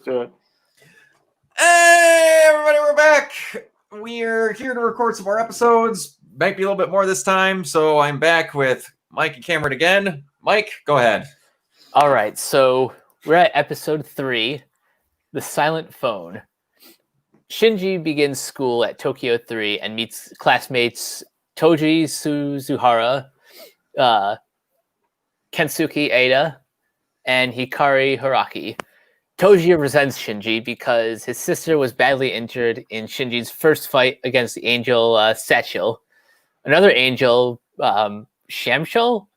do it. Hey, everybody, we're back. We're here to record some more episodes. Might be a little bit more this time, so I'm back with Mike and Cameron again. Mike, go ahead. All right, so we're at episode 3, The Silent Phone. Shinji begins school at Tokyo 3 and meets classmates Toji Suzuhara, Kensuke Ada, and Hikari Hiraki. Toji resents Shinji because his sister was badly injured in Shinji's first fight against the angel Satchel. Another angel, Shamshul,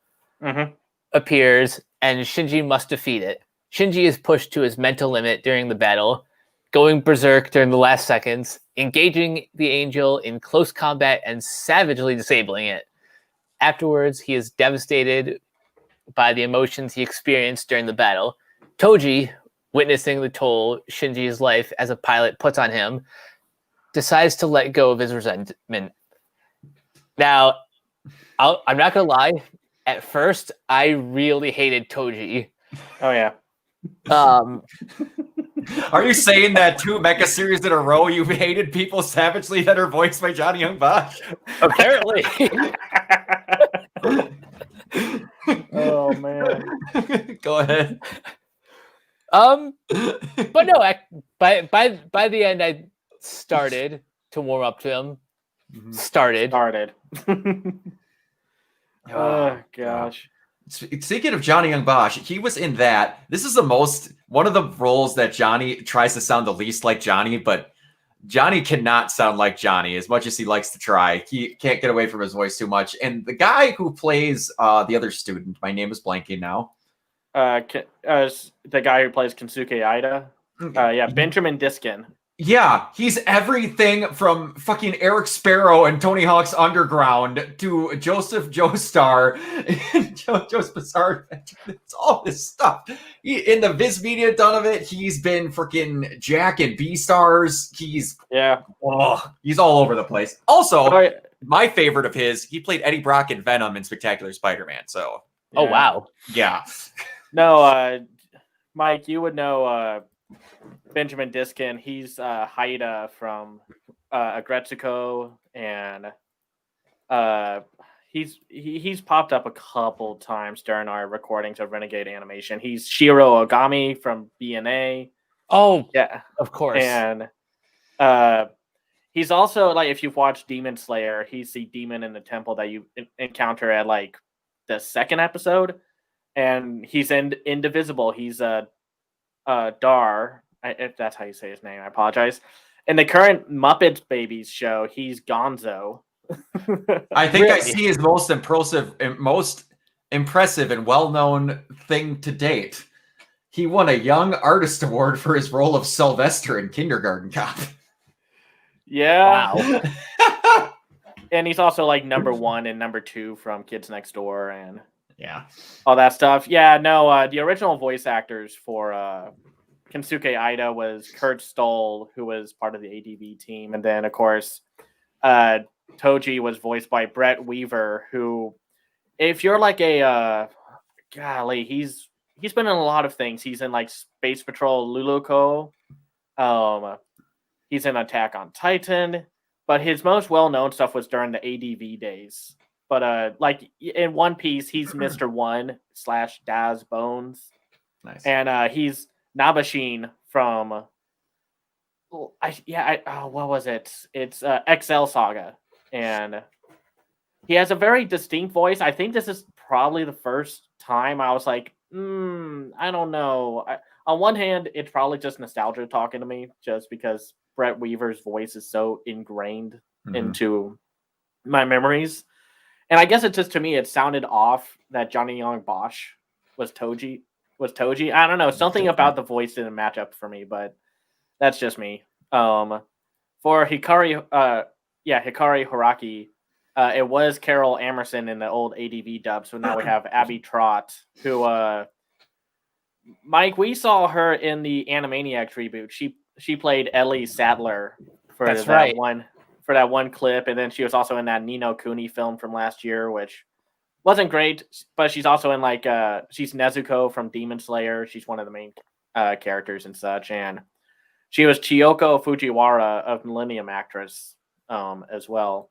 appears, and Shinji must defeat it. Shinji is pushed to his mental limit during the battle, going berserk during the last seconds, engaging the angel in close combat and savagely disabling it. Afterwards, he is devastated by the emotions he experienced during the battle. Toji, witnessing the toll Shinji's life as a pilot puts on him, decides to let go of his resentment. Now, I'm not going to lie. At first, I really hated Toji. Oh, yeah. Are you saying that 2 mecha series in a row you hated people savagely that are voiced by Johnny Young Bosch? Apparently. Oh, man. Go ahead. But no, by the end, I started to warm up to him. Started. Oh, gosh. Speaking of Johnny Young Bosch, he was in that. This is one of the roles that Johnny tries to sound the least like Johnny, but Johnny cannot sound like Johnny as much as he likes to try. He can't get away from his voice too much. And the guy who plays the other student, my name is blanking now. The guy who plays Kensuke Ida. Benjamin Diskin. Yeah, he's everything from fucking Eric Sparrow and Tony Hawk's Underground to Joseph Joestar and JoJo's Bizarre Adventure. It's all this stuff. In the Viz Media done of it, he's been freaking Jack and B-Stars. He's all over the place. Also, my favorite of his, he played Eddie Brock in Venom in Spectacular Spider-Man. So, oh wow, yeah. No, Mike, you would know. Benjamin Diskin, he's Haida from Agretsuko, and he's popped up a couple times during our recordings of Renegade Animation. He's Shiro Ogami from BNA. Oh, yeah, of course. And he's also, like, if you've watched Demon Slayer, he's the demon in the temple that you encounter at, like, the second episode. And he's Indivisible. He's Dar, if that's how you say his name, I apologize. In the current Muppets Babies show, he's Gonzo. I think I see his most impressive and well-known thing to date. He won a Young Artist Award for his role of Sylvester in Kindergarten Cop. Yeah. Wow. And he's also like number 1 and number 2 from Kids Next Door and all that stuff. Yeah, no, the original voice actors for Kensuke Ida was Kurt Stoll, who was part of the ADV team. And then, of course, Toji was voiced by Brett Weaver, who, if you're like a, he's been in a lot of things. He's in, like, Space Patrol Luluko. He's in Attack on Titan. But his most well-known stuff was during the ADV days. But, like, in One Piece, he's Mr. One / Daz Bones. Nice. And he's Nabashin from what was it? It's XL Saga, and he has a very distinct voice. I think this is probably the first time I was like, I don't know. On one hand, it's probably just nostalgia talking to me, just because Brett Weaver's voice is so ingrained into my memories, and I guess it just, to me, it sounded off that Johnny Young Bosch was Toji. I don't know. Something about the voice didn't match up for me, but that's just me. For Hikari Hiraki, it was Carol Emerson in the old ADV dub. So now we have Abby Trott, who, Mike, we saw her in the Animaniacs reboot. She played Ellie Sadler for that one clip, and then she was also in that Nino Kuni film from last year, which wasn't great, but she's also in, like, she's Nezuko from Demon Slayer. She's one of the main characters and such, and she was Chiyoko Fujiwara of Millennium Actress as well.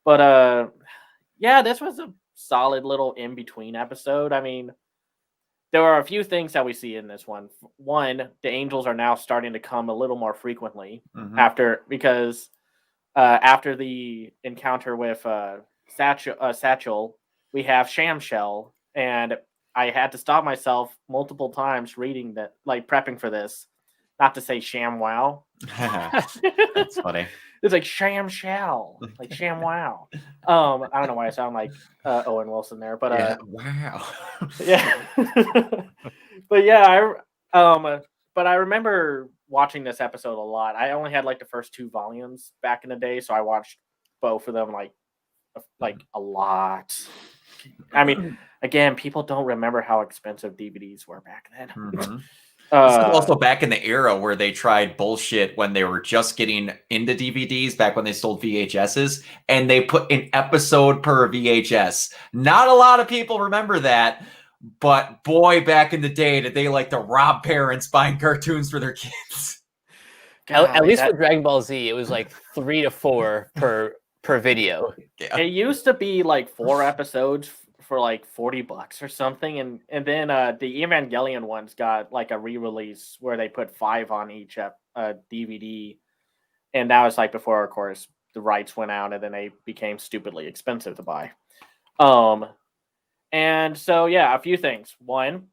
But yeah, this was a solid little in between episode. I mean, there are a few things that we see in this one. One, the angels are now starting to come a little more frequently because after the encounter with Satchel, we have Shamshell, and I had to stop myself multiple times reading that, like prepping for this, not to say ShamWow. That's funny. It's like Shamshell, like ShamWow. I don't know why I sound like Owen Wilson there, but wow. yeah. But yeah, but I remember watching this episode a lot. I only had like the first 2 volumes back in the day, so I watched both of them like a lot. I mean, again, people don't remember how expensive DVDs were back then. This is also back in the era where they tried bullshit when they were just getting into DVDs, back when they sold VHSs, and they put an episode per VHS. Not a lot of people remember that, but boy, back in the day, did they like to rob parents buying cartoons for their kids. At least with Dragon Ball Z, it was like 3 to 4 per video. Yeah. It used to be like 4 episodes for like $40 or something, and then the Evangelion ones got like a re-release where they put 5 on each DVD, and that was like before, of course, the rights went out, and then they became stupidly expensive to buy. And so yeah, a few things. One,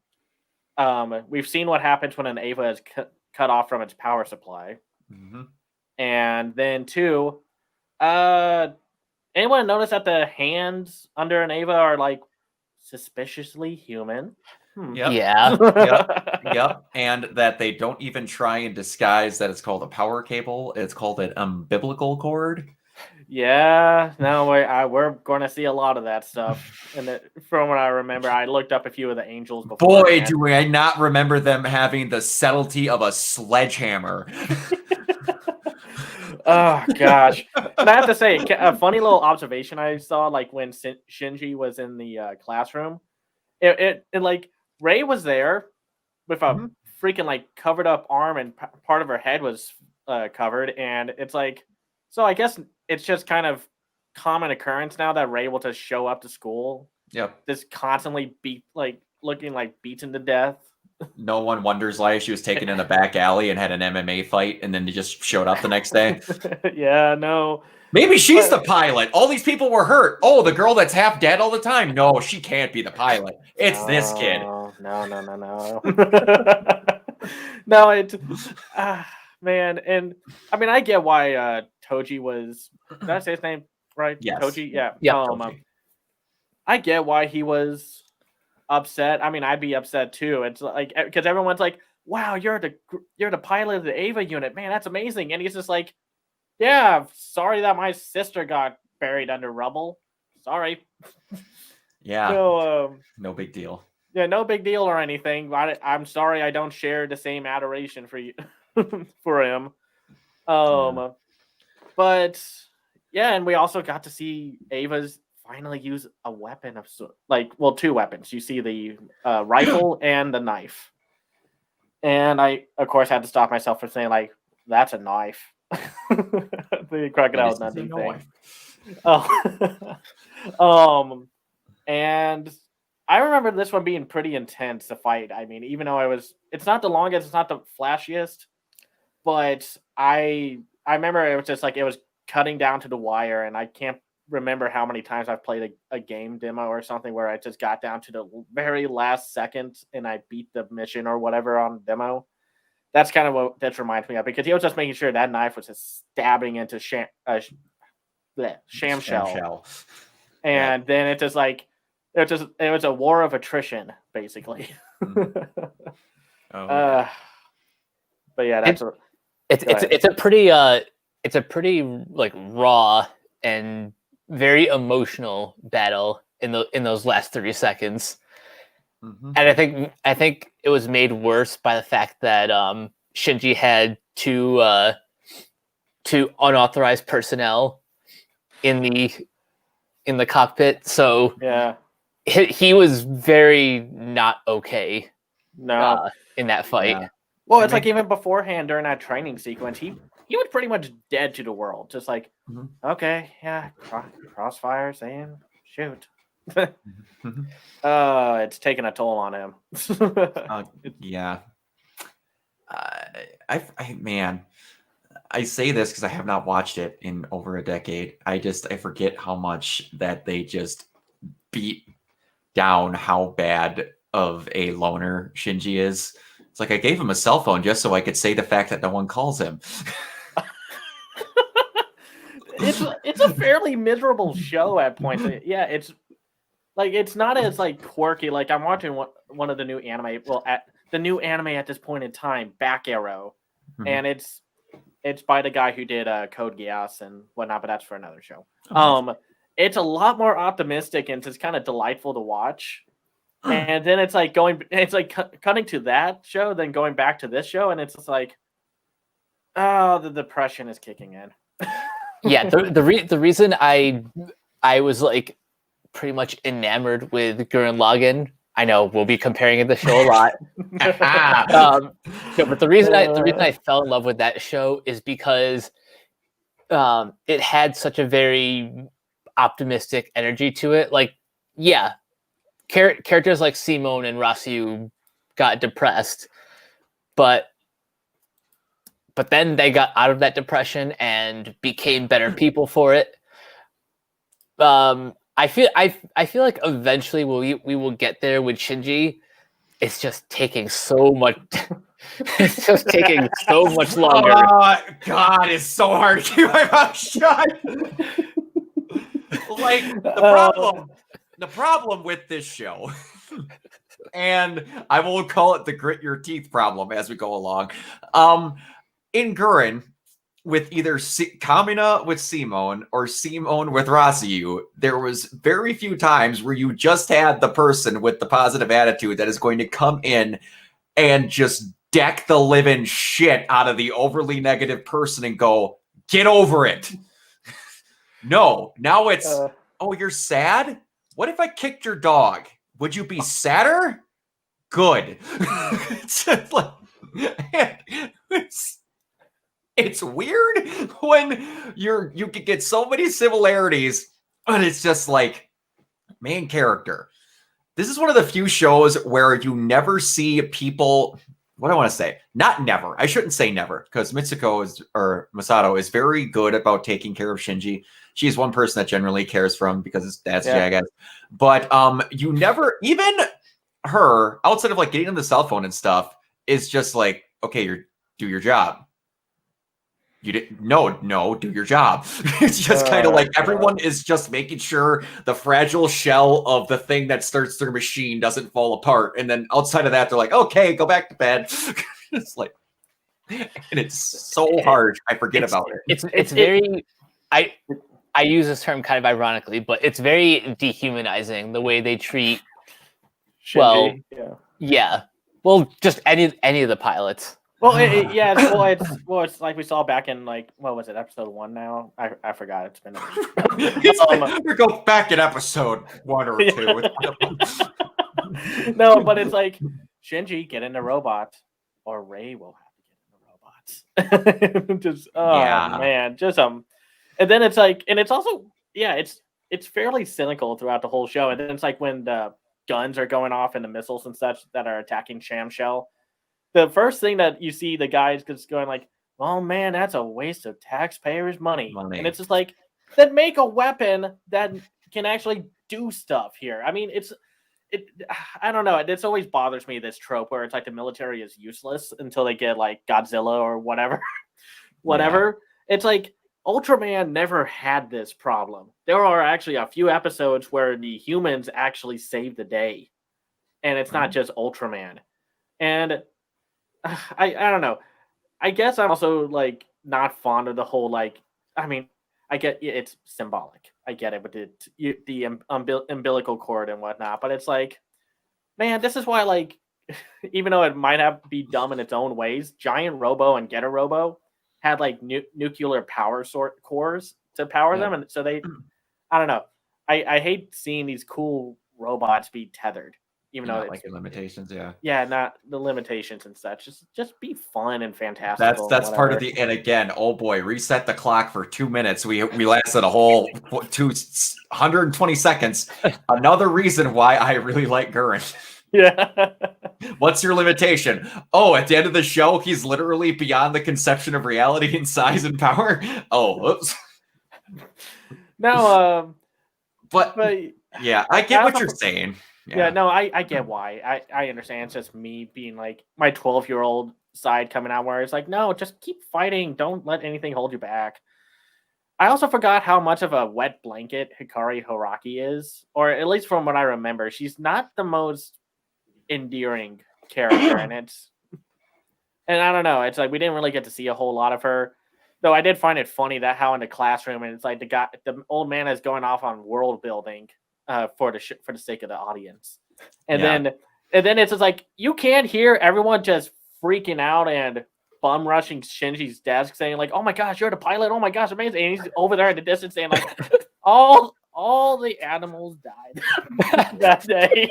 we've seen what happens when an Eva is cut off from its power supply, and then 2, anyone notice that the hands under an Eva are like suspiciously human? Yep. Yeah. Yep. And that they don't even try and disguise that it's called a power cable. It's called an umbilical cord. Yeah. No, we're going to see a lot of that stuff. And from what I remember, I looked up a few of the angels before. Boy, do I not remember them having the subtlety of a sledgehammer. Oh gosh! And I have to say, a funny little observation I saw, like when Shinji was in the classroom, it like Rei was there with a freaking like covered up arm, and part of her head was covered, and it's like, so I guess it's just kind of common occurrence now that Rei will just show up to school, just constantly looking like beaten to death. No one wonders why she was taken in a back alley and had an MMA fight, and then they just showed up the next day. Yeah, no. Maybe she's the pilot. All these people were hurt. Oh, the girl that's half dead all the time. No, she can't be the pilot. It's this kid. No. No, it's man, and I mean, I get why Toji was. Did I say his name right? Yes. Toji. Yeah. Toji. I get why he was upset. I mean, I'd be upset too. It's like, because everyone's like, "Wow, you're the pilot of the Eva unit, man. That's amazing." And he's just like, "Yeah, sorry that my sister got buried under rubble. Sorry." Yeah. So, no big deal. Yeah, no big deal or anything. I'm sorry I don't share the same adoration for you for him. But yeah, and we also got to see Ava's finally use a weapon of 2 weapons. You see the rifle and the knife. And I, of course, had to stop myself from saying, like, that's a knife. The crocodile Dundee thing. And I remember this one being pretty intense to fight. I mean, even though it's not the longest, it's not the flashiest, but I remember it was just like, it was cutting down to the wire, and I can't remember how many times I've played a game demo or something where I just got down to the very last second and I beat the mission or whatever on demo. That's kind of what that reminds me of, because he was just making sure that knife was just stabbing into Shamshell. And then it just like, it was a war of attrition, basically. But yeah, it's a pretty like raw and very emotional battle in those last 30 seconds. And I think it was made worse by the fact that Shinji had two unauthorized personnel in the cockpit, so yeah, he was very not okay. No, in that fight. Yeah. Well, it's like even beforehand during that training sequence, he was pretty much dead to the world. Just like, okay, yeah, crossfire, saying shoot. It's taking a toll on him. Yeah. Man, I say this because I have not watched it in over a decade. I forget how much that they just beat down how bad of a loner Shinji is. It's like I gave him a cell phone just so I could say the fact that no one calls him. It's a fairly miserable show at points. Yeah, it's like it's not as like quirky. Like I'm watching one of the new anime. Well, at the new anime at this point in time, Back Arrow, and it's by the guy who did Code Geass and whatnot. But that's for another show. It's a lot more optimistic and it's kind of delightful to watch. And then it's like cutting to that show, then going back to this show, and it's just like, oh, the depression is kicking in. Yeah, the reason I was like pretty much enamored with Gurren Lagann. I know we'll be comparing the show a lot. No, but the reason I fell in love with that show is because it had such a very optimistic energy to it. Like, yeah, characters like Simone and Rosyu got depressed, but then they got out of that depression and became better people for it. I feel like eventually we will get there with Shinji. It's just taking so much. It's just taking so much longer. Oh, God, it's so hard to keep my mouth shut. Like the problem with this show, and I will call it the grit your teeth problem as we go along. In Gurren, with either Kamina with Simone or Simone with Rosyu, there was very few times where you just had the person with the positive attitude that is going to come in and just deck the living shit out of the overly negative person and go, get over it. No, now it's, oh, you're sad? What if I kicked your dog? Would you be sadder? Good. It's just like, it's weird when you can get so many similarities, but it's just like main character. This is one of the few shows where you never see people. What do I want to say? Not never. I shouldn't say never, because Masato is very good about taking care of Shinji. She's one person that generally cares for him because that's Jackass. But you never, even her, outside of like getting on the cell phone and stuff, is just like, okay, do your job. You didn't do your job. It's just kind of like everyone is just making sure the fragile shell of the thing that starts their machine doesn't fall apart. And then outside of that, they're like, okay, go back to bed. It's like, and it's so hard. I forget about it. It's very, I use this term kind of ironically, but it's very dehumanizing the way they treat Shinji. Well, just any of the pilots. Well, it's like we saw back in like, what was it, episode 1 now? I forgot. It's been. We go back in episode 1 or 2. No, but it's like Shinji, get into robots, or Rei will have to get into robots. Just man, just and then it's like, and it's also it's fairly cynical throughout the whole show, and then it's like when the guns are going off and the missiles and such that are attacking Shamshell. The first thing that you see the guys just going like, oh man, that's a waste of taxpayers' money. And it's just like, then make a weapon that can actually do stuff here. I mean, I don't know. It always bothers me, this trope where it's like the military is useless until they get like Godzilla or whatever. Yeah. It's like Ultraman never had this problem. There are actually a few episodes where the humans actually save the day. And it's not just Ultraman. And I don't know. I guess I'm also like not fond of the whole like. I mean, I get it's symbolic. I get it with the umbilical cord and whatnot, but it's like, man, this is why like, even though it might have be dumb in its own ways, Giant Robo and Getter Robo had like nuclear power cores to power them, and so they, I don't know. I hate seeing these cool robots be tethered. even You though not it's like your limitations, yeah. yeah, not the limitations and such. Just be fun and fantastical. That's and part of whatever. the, and again, oh boy, reset the clock for 2 minutes. We lasted a whole 120 seconds. Another reason why I really like Gurren. Yeah. What's your limitation? Oh, at the end of the show, he's literally beyond the conception of reality in size and power. Oh, whoops. No, But but yeah, I get what also you're saying. yeah, no, I get why. I understand. It's just me being like my 12-year-old side coming out where it's like, no, just keep fighting. Don't let anything hold you back. I also forgot how much of a wet blanket Hikari Horaki is, or at least from what I remember, she's not the most endearing character, and I don't know. It's like we didn't really get to see a whole lot of her. Though I did find it funny that how in the classroom and it's like the old man is going off on world building for the sake of the audience, and Yeah. then it's just like you can't hear everyone just freaking out and bum rushing Shinji's desk saying like, "Oh my gosh, you're the pilot! Oh my gosh, amazing!" And he's over there in the distance saying like, "All the animals died that day."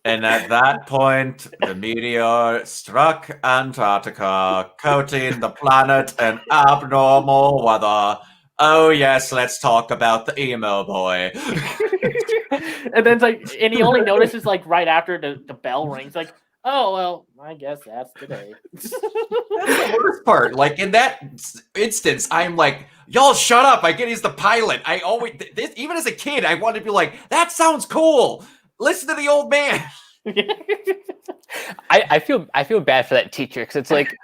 And at that point, the meteor struck Antarctica, coating the planet in abnormal weather. Oh yes, let's talk about the emo boy. And then it's like, and he only notices like right after the bell rings, like, oh well, I guess that's today. That's the worst part. Like in that instance, I'm like, y'all shut up. I get he's the pilot. I always, even as a kid, I wanted to be like, that sounds cool. Listen to the old man. I feel bad for that teacher because it's like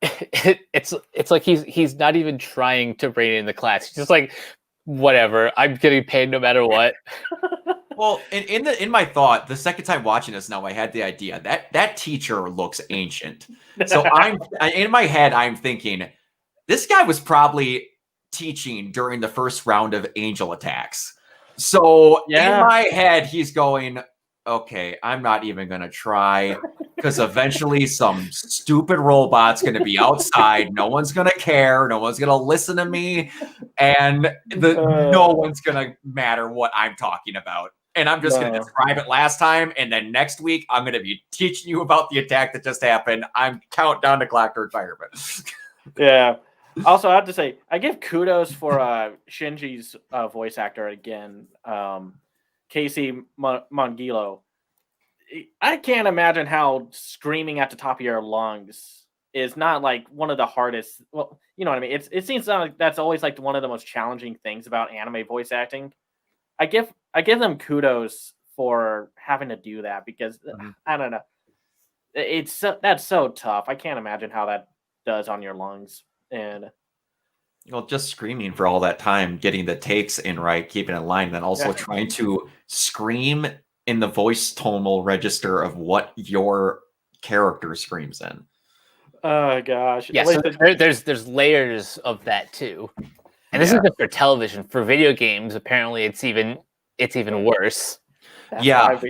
it's like he's not even trying to rein in the class. He's just like, whatever, I'm getting paid no matter what. Well, in my thought, the second time watching this now, I had the idea that teacher looks ancient. So I'm in my head, I'm thinking this guy was probably teaching during the first round of angel attacks. So Yeah. in my head, he's going, okay, I'm not even going to try because eventually some stupid robot's going to be outside. No one's going to care. No one's going to listen to me. And no one's going to matter what I'm talking about. And I'm just going to describe it last time. And then next week, I'm going to be teaching you about the attack that just happened. I'm count down the clock to retirement. Yeah. Also, I have to say, I give kudos for Shinji's voice actor again, Casey Mongilo. I can't imagine how screaming at the top of your lungs is not like one of the hardest. Well, you know what I mean. It seems like that's always like one of the most challenging things about anime voice acting. I give them kudos for having to do that because I don't know. That's so tough. I can't imagine how that does on your lungs. And well, just screaming for all that time, getting the takes in right, keeping in line, then also trying to scream in the voice tonal register of what your character screams in. Oh gosh. Yeah, so there's layers of that too. And this isn't for television. For video games, apparently it's even worse. That's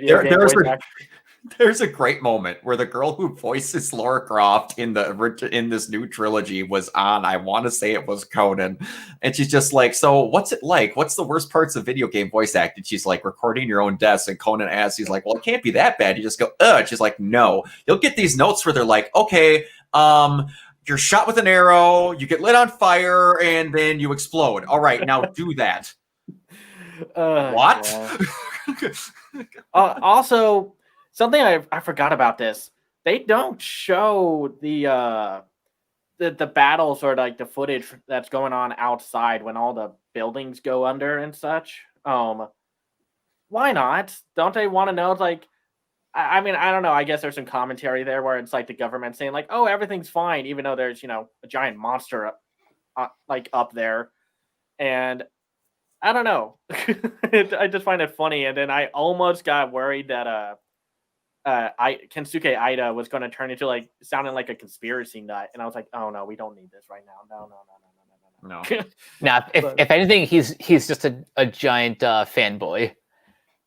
there's a great moment where the girl who voices Lara Croft in this new trilogy was on, I want to say it was Conan, and she's just like, so what's it like? What's the worst parts of video game voice acting? She's like, recording your own deaths, and Conan asks, he's like, well, it can't be that bad. You just go, ugh. She's like, no. You'll get these notes where they're like, okay, you're shot with an arrow, you get lit on fire, and then you explode. All right, now do that. What? Also, something I forgot about this. They don't show the battles or like the footage that's going on outside when all the buildings go under and such. Why not? Don't they want to know? It's like, I mean, I don't know. I guess there's some commentary there where it's like the government saying like, "Oh, everything's fine," even though there's a giant monster like up there, and I don't know. I just find it funny, and then I almost got worried that Kensuke Ida was going to turn into like sounding like a conspiracy nut, and I was like, "Oh no, we don't need this right now. No." Now, if anything, he's just a giant fanboy.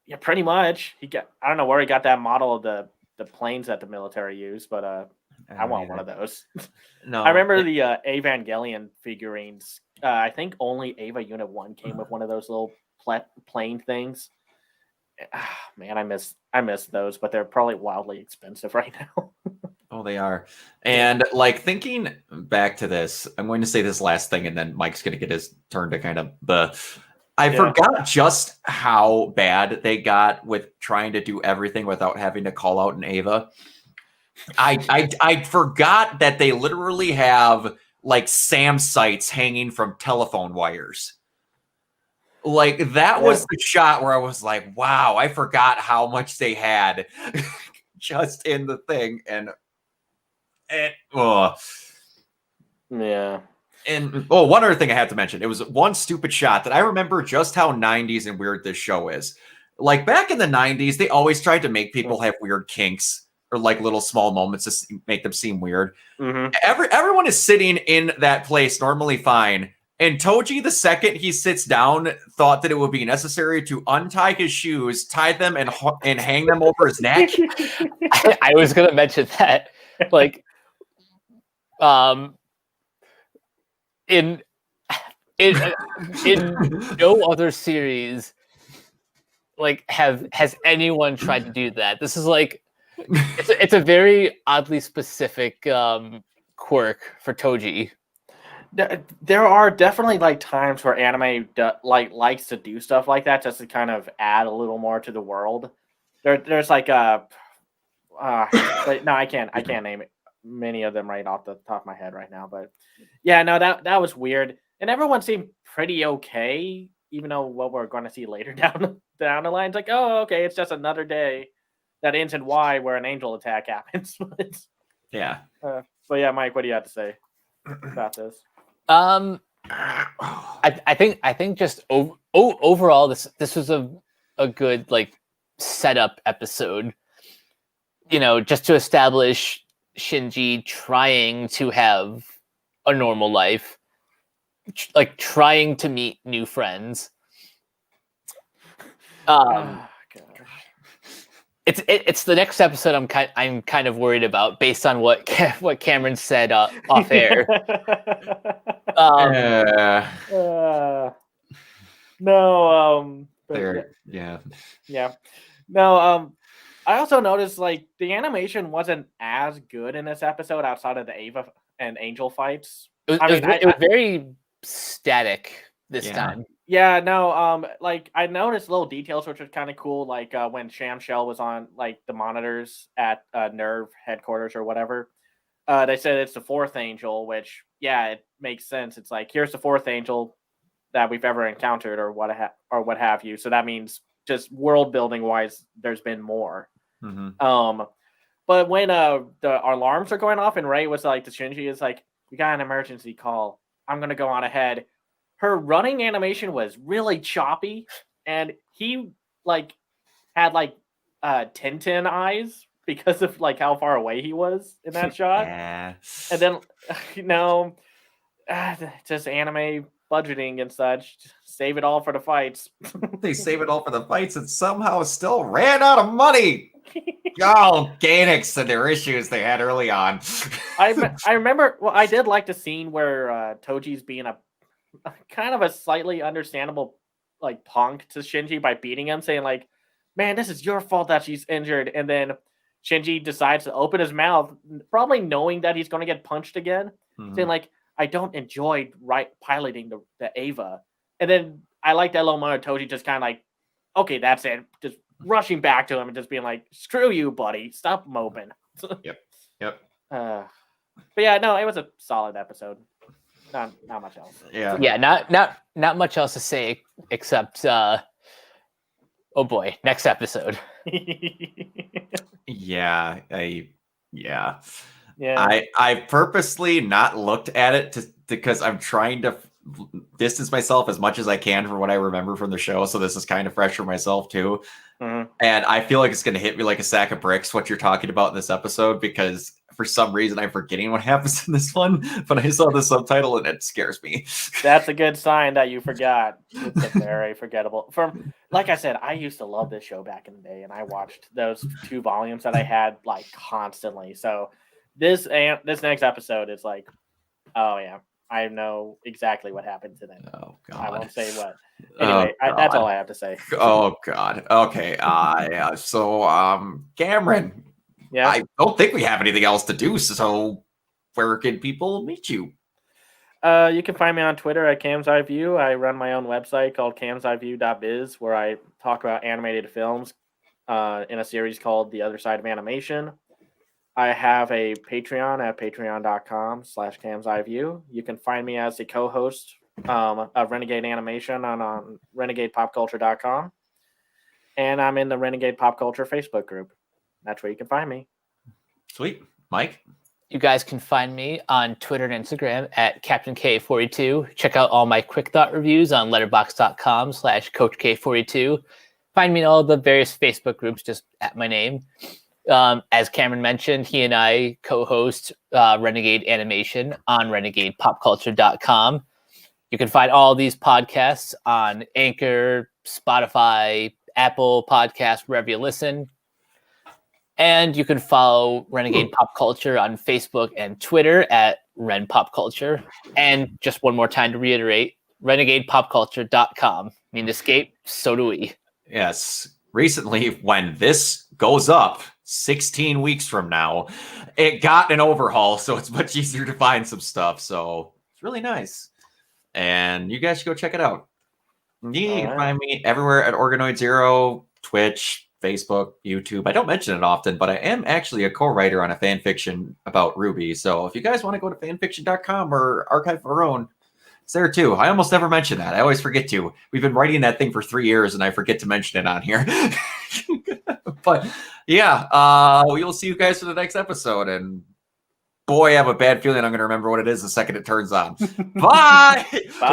Yeah, pretty much. I don't know where he got that model of the planes that the military use, but I want one of those. No, I remember the Evangelion figurines. I think only Eva Unit 1 came with one of those little plane things. Man, I miss those, but they're probably wildly expensive right now. Oh, they are. And like thinking back to this, I'm going to say this last thing, and then Mike's going to get his turn to kind of I forgot just how bad they got with trying to do everything without having to call out an Ava. I forgot that they literally have like SAM sites hanging from telephone wires. Like that was the shot where I was like, wow, I forgot how much they had just in the thing. And yeah. And one other thing I have to mention, it was one stupid shot that I remember just how 90s and weird this show is. Like back in the 90s, they always tried to make people have weird kinks or like little small moments to make them seem weird. Mm-hmm. Everyone is sitting in that place normally fine. And Toji, the second he sits down, thought that it would be necessary to untie his shoes, tie them, and hang them over his neck. I was going to mention that. Like, in no other series like has anyone tried to do that. This is like it's a very oddly specific quirk for Toji. There are definitely like times where anime likes to do stuff like that just to kind of add a little more to the world. There's like no, I can't name it many of them right off the top of my head right now, but yeah, no, that was weird, and everyone seemed pretty okay, even though what we're going to see later down the line, it's like, oh, okay, it's just another day that ends in Y where an angel attack happens. Yeah. But yeah, Mike, what do you have to say about this? I think just overall this was a good like setup episode. You know, just to establish Shinji trying to have a normal life, like trying to meet new friends. It's the next episode I'm kind of worried about based on what Cameron said off air. No, no. I also noticed like the animation wasn't as good in this episode outside of the Ava and Angel fights. It was very static this time. Yeah, no, like I noticed little details which was kind of cool, like when Shamshell was on like the monitors at Nerve headquarters or whatever. They said it's the fourth angel, which it makes sense. It's like here's the fourth angel that we've ever encountered, or what have you. So that means just world building wise, there's been more. Mm-hmm. But when the alarms are going off and Ray was like to Shinji is like, we got an emergency call. I'm gonna go on ahead. Her running animation was really choppy, and he like had like Tintin eyes because of like how far away he was in that shot. Yeah. And then just anime budgeting and such. Save it all for the fights. They save it all for the fights and somehow still ran out of money. Oh, Gainax and their issues they had early on. I remember. Well, I did like the scene where Toji's being a kind of a slightly understandable like punk to Shinji by beating him, saying like, "Man, this is your fault that she's injured," and then Shinji decides to open his mouth, probably knowing that he's going to get punched again, saying like, "I don't enjoy piloting the Ava," and then I like that little moment of Toji just kind of like, "Okay, that's it," just rushing back to him and just being like, "Screw you, buddy, stop moping." Yep. But yeah, no, it was a solid episode. Not much else. Yeah, not much else to say except oh boy, next episode. I purposely not looked at it because I'm trying to distance myself as much as I can from what I remember from the show, so this is kind of fresh for myself too. And I feel like it's going to hit me like a sack of bricks what you're talking about in this episode, because for some reason I'm forgetting what happens in this one, but I saw the subtitle and it scares me. That's a good sign that you forgot. It's a very forgettable. Like I said, I used to love this show back in the day, and I watched those 2 volumes that I had like constantly. So this next episode is like, oh yeah, I know exactly what happened to them. Oh I God. won't say what. Anyway, that's all I have to say. Oh God. Okay. Yeah. So, Cameron, Yeah. I don't think we have anything else to do. So, where can people meet you? You can find me on Twitter at Cam's Eye View. I run my own website called camseyeview.biz where I talk about animated films in a series called The Other Side of Animation. I have a Patreon at patreon.com/camseyeview. You can find me as the co-host of Renegade Animation on renegadepopculture.com. And I'm in the Renegade Pop Culture Facebook group. That's where you can find me. Sweet. Mike? You guys can find me on Twitter and Instagram at Captain K42. Check out all my quick thought reviews on letterboxd.com/CoachK42. Find me in all the various Facebook groups just at my name. As Cameron mentioned, he and I co-host Renegade Animation on renegadepopculture.com. You can find all these podcasts on Anchor, Spotify, Apple Podcasts, wherever you listen. And you can follow Renegade Pop Culture on Facebook and Twitter at Ren Pop Culture. And just one more time to reiterate, renegadepopculture.com. Mean to escape, so do we. Yes. Recently, when this goes up 16 weeks from now, it got an overhaul, so it's much easier to find some stuff. So it's really nice. And you guys should go check it out. You can find me everywhere at Organoid Zero, Twitch, Facebook, YouTube. I don't mention it often, but I am actually a co-writer on a fan fiction about Ruby. So if you guys want to go to fanfiction.com or archive our own, it's there too. I almost never mention that. I always forget to. We've been writing that thing for 3 years and I forget to mention it on here. But yeah, we will see you guys for the next episode. And boy, I have a bad feeling I'm going to remember what it is the second it turns on. Bye. Bye.